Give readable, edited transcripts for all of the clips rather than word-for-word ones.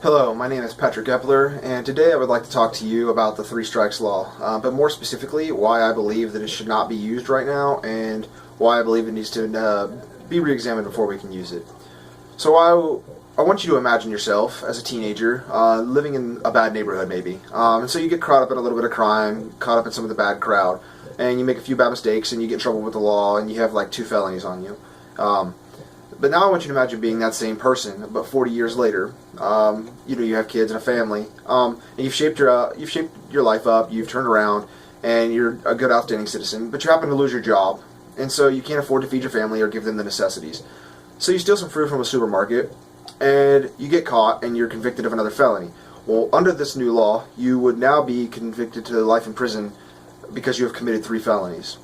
Hello, my name is Patrick Epler, and today I would like to talk to you about the Three Strikes Law, but more specifically, why I believe that it should not be used right now, and why I believe it needs to be re-examined before we can use it. So I want you to imagine yourself as a teenager, living in a bad neighborhood maybe, and so you get caught up in a little bit of crime, caught up in some of the bad crowd, and you make a few bad mistakes, and you get in trouble with the law, and you have like 2 felonies on you. But now I want you to imagine being that same person, but 40 years later. You have kids and a family, and you've shaped your life up. You've turned around, and you're a good, outstanding citizen. But you happen to lose your job, and so you can't afford to feed your family or give them the necessities. So you steal some fruit from a supermarket, and you get caught, and you're convicted of another felony. Well, under this new law, you would now be convicted to life in prison because you have committed 3 felonies.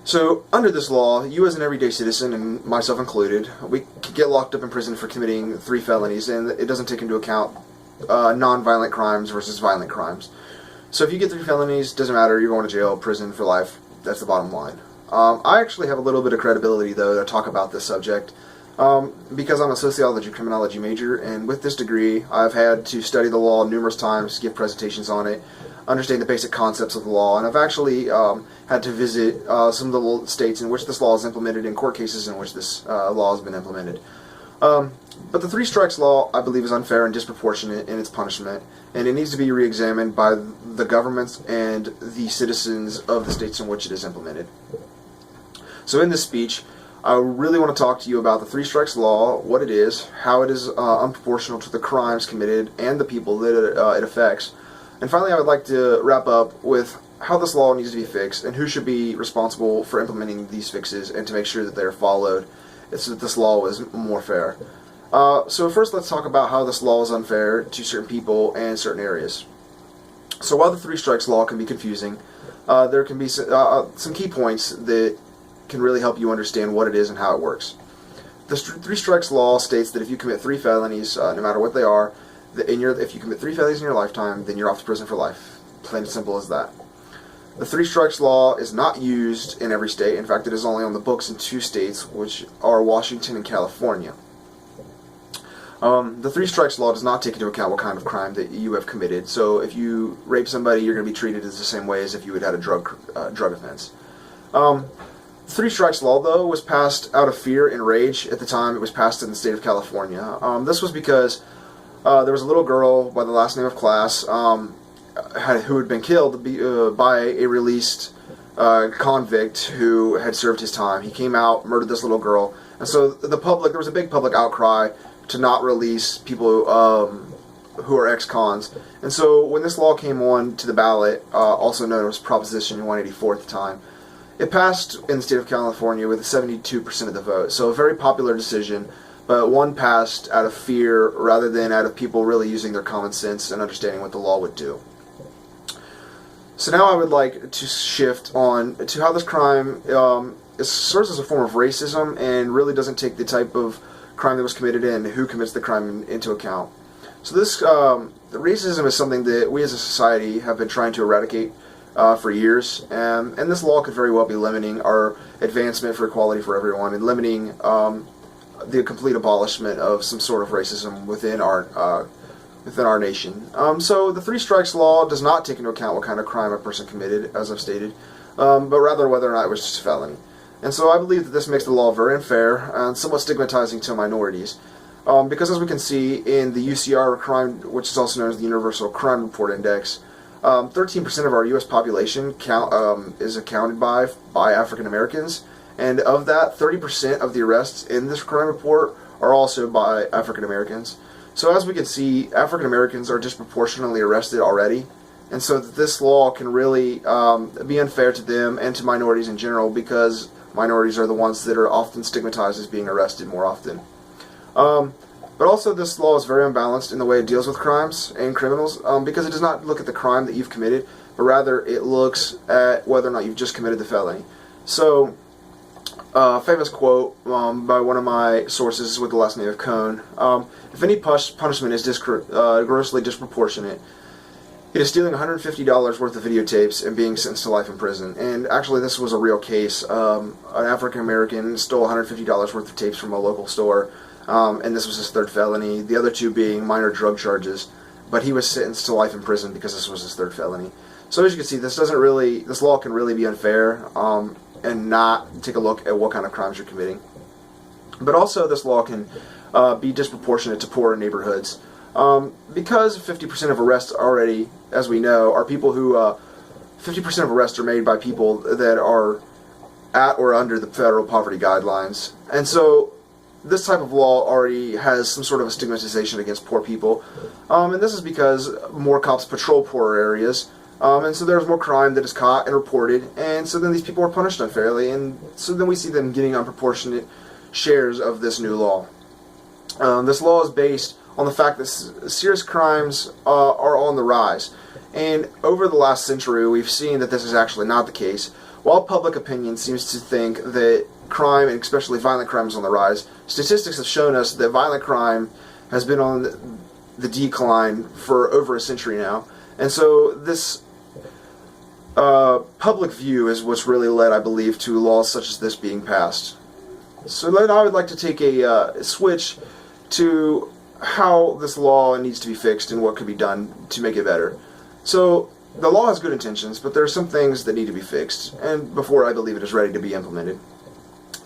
So, under this law, you as an everyday citizen, and myself included, we could get locked up in prison for committing 3 felonies, and it doesn't take into account non-violent crimes versus violent crimes. So if you get 3 felonies, doesn't matter, you're going to jail, prison for life. That's the bottom line. I actually have a little bit of credibility, though, to talk about this subject, because I'm a sociology criminology major, and with this degree, I've had to study the law numerous times, give presentations on it, understand the basic concepts of the law, and I've actually had to visit some of the states in which this law is implemented, in court cases in which this law has been implemented. But the Three Strikes Law, I believe, is unfair and disproportionate in its punishment, and it needs to be re-examined by the governments and the citizens of the states in which it is implemented. So in this speech, I really want to talk to you about the Three Strikes Law, what it is, how it is unproportional to the crimes committed and the people that it affects. And finally, I would like to wrap up with how this law needs to be fixed and who should be responsible for implementing these fixes and to make sure that they're followed so that this law is more fair. So first, let's talk about how this law is unfair to certain people and certain areas. So while the Three Strikes Law can be confusing, there can be some key points that can really help you understand what it is and how it works. The Three Strikes Law states that if you commit 3 felonies, no matter what they are, if you commit 3 felonies in your lifetime, then you're off to prison for life. Plain and simple as that. The Three Strikes Law is not used in every state. In fact, it is only on the books in 2 states, which are Washington and California. The Three Strikes Law does not take into account what kind of crime that you have committed. So if you rape somebody, you're going to be treated as the same way as if you had had a drug offense. The Three Strikes Law, though, was passed out of fear and rage at the time it was passed in the state of California. This was because there was a little girl by the last name of Class who had been killed by a released convict who had served his time. He came out, murdered this little girl, and so there was a big public outcry to not release people who are ex-cons. And so when this law came on to the ballot, also known as Proposition 184 at the time, it passed in the state of California with 72% of the vote. So a very popular decision, but one passed out of fear rather than out of people really using their common sense and understanding what the law would do. So now I would like to shift on to how this crime serves as a form of racism and really doesn't take the type of crime that was committed and who commits the crime into account. So this racism is something that we as a society have been trying to eradicate for years, and this law could very well be limiting our advancement for equality for everyone and limiting the complete abolishment of some sort of racism within our nation. So the Three Strikes Law does not take into account what kind of crime a person committed, as I've stated, but rather whether or not it was just a felony. And so I believe that this makes the law very unfair and somewhat stigmatizing to minorities. Because as we can see in the UCR crime, which is also known as the Universal Crime Report Index, 13% of our U.S. population is accounted by African Americans, and of that, 30% of the arrests in this crime report are also by African Americans. So as we can see, African Americans are disproportionately arrested already, and so this law can really be unfair to them and to minorities in general, because minorities are the ones that are often stigmatized as being arrested more often. But also this law is very unbalanced in the way it deals with crimes and criminals, because it does not look at the crime that you've committed, but rather it looks at whether or not you've just committed the felony. So, famous quote by one of my sources with the last name of Cohn, if any punishment is grossly disproportionate, it is stealing $150 worth of videotapes and being sentenced to life in prison. And actually this was a real case. An African American stole $150 worth of tapes from a local store. and this was his third felony. The other two being minor drug charges, but he was sentenced to life in prison because this was his third felony. So as you can see, this law can really be unfair, and not take a look at what kind of crimes you're committing. But also, this law can be disproportionate to poorer neighborhoods, because 50% of arrests already, as we know, are people who 50% of arrests are made by people that are at or under the federal poverty guidelines, and so this type of law already has some sort of a stigmatization against poor people, and this is because more cops patrol poorer areas, and so there's more crime that is caught and reported, and so then these people are punished unfairly, and so then we see them getting unproportionate shares of this new law. This law is based on the fact that serious crimes are on the rise, and over the last century we've seen that this is actually not the case. While public opinion seems to think that crime, and especially violent crime, is on the rise, statistics have shown us that violent crime has been on the decline for over a century now. And so this public view is what's really led, I believe, to laws such as this being passed. So then I would like to take a switch to how this law needs to be fixed and what could be done to make it better. So the law has good intentions, but there are some things that need to be fixed, and before I believe it is ready to be implemented.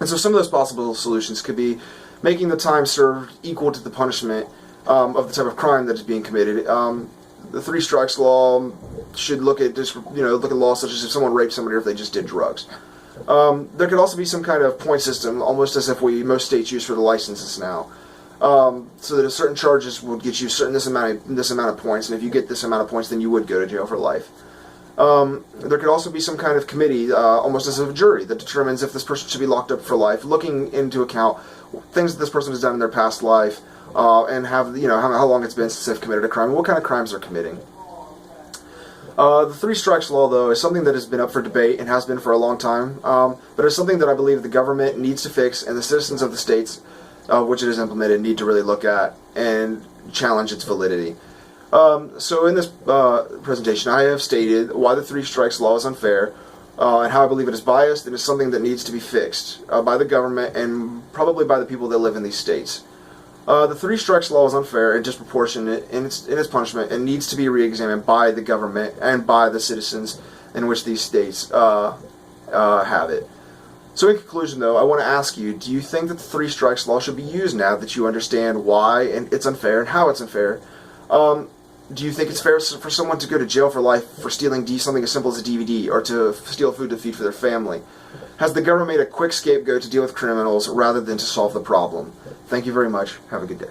And so some of those possible solutions could be making the time served equal to the punishment of the type of crime that is being committed. The three strikes law should look at laws such as if someone raped somebody or if they just did drugs. There could also be some kind of point system, almost as if most states use for the licenses now, so that a certain charges would get you this amount of points, and if you get this amount of points, then you would go to jail for life. There could also be some kind of committee, almost as a jury, that determines if this person should be locked up for life, looking into account things that this person has done in their past life, and how long it's been since they've committed a crime, and what kind of crimes they're committing. The three strikes law, though, is something that has been up for debate and has been for a long time, but it's something that I believe the government needs to fix, and the citizens of the states which it is implemented need to really look at and challenge its validity. So in this presentation, I have stated why the three strikes law is unfair, and how I believe it is biased and is something that needs to be fixed by the government and probably by the people that live in these states. The three strikes law is unfair and disproportionate in its punishment and needs to be re-examined by the government and by the citizens in which these states have it. So in conclusion, though, I want to ask you, do you think that the three strikes law should be used now that you understand why and it's unfair and how it's unfair? Do you think it's fair for someone to go to jail for life for stealing something as simple as a DVD or to steal food to feed for their family? Has the government made a quick scapegoat to deal with criminals rather than to solve the problem? Thank you very much. Have a good day.